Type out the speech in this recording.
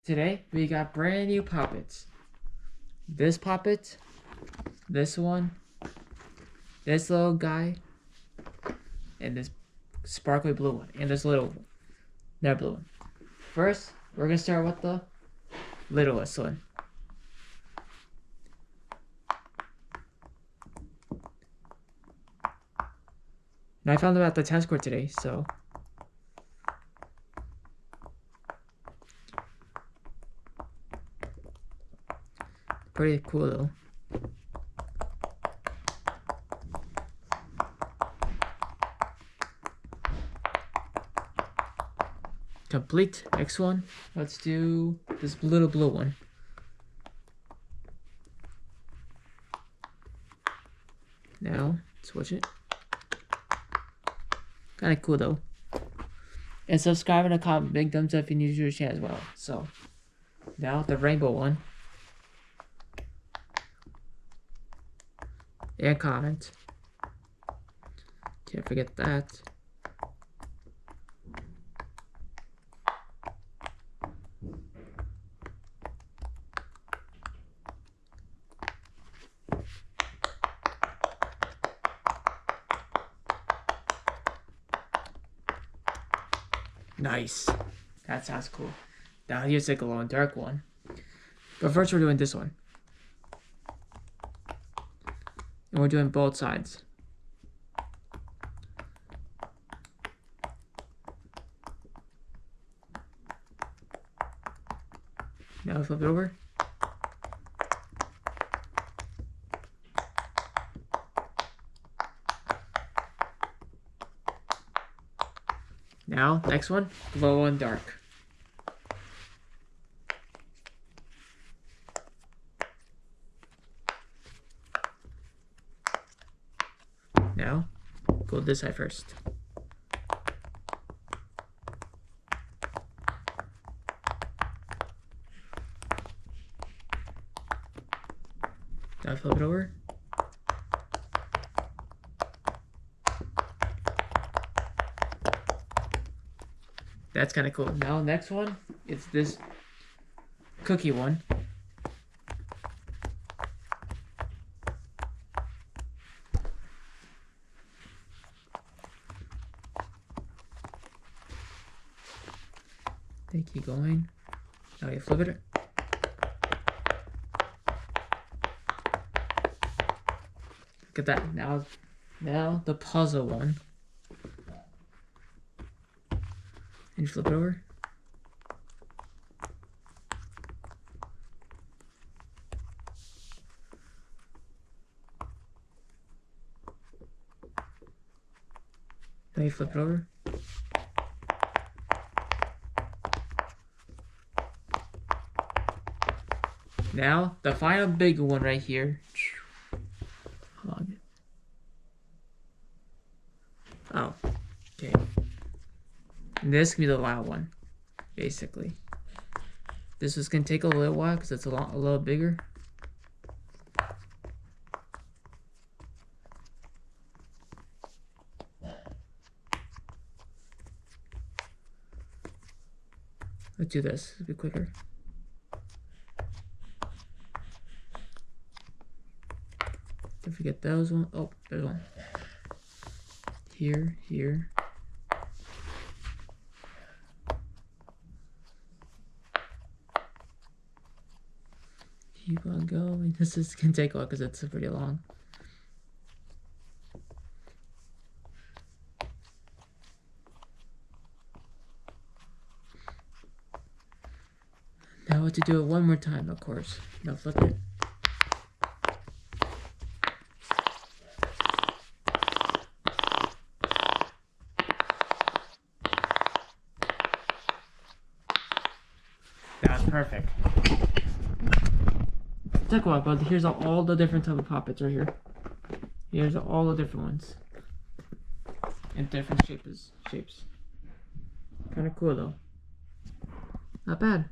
Today we got brand new poppets. This poppet, this one, this little guy, and this sparkly blue one, and this little one, that blue one. First, we're gonna start with the littlest one. And I found them at the tennis court today, so pretty cool though. Complete. Next one. Let's do this little blue one. Now, switch it. Kinda cool though. And subscribe and a comment. Big thumbs up if you're new to the channel as well. So, now the rainbow one. And comment. Can't forget that. Nice. That sounds cool. Now here's the glow in dark one. But first we're doing this one. And we're doing both sides. Now flip it over. Now, next one, glow in dark. Now, go this side first. Now flip it over. That's kind of cool. Now, next one, it's this cookie one. They keep going. Now you flip it. Look at that. Now the puzzle one. And flip it over. Now you flip it over. Now, the final big one right here. Hold on. Oh, okay. And this can be the loud one, basically. This is gonna take a little while because it's a little bigger. Let's do this. It'll be quicker. Don't forget those one. Oh, there's one. Here. Keep on going. This is gonna take a while because it's pretty long. Now to do it one more time, of course. Now flip it. That's perfect. Took a while, but here's all the different type of poppets right here. Here's all the different ones. In different shapes. Kind of cool though. Not bad.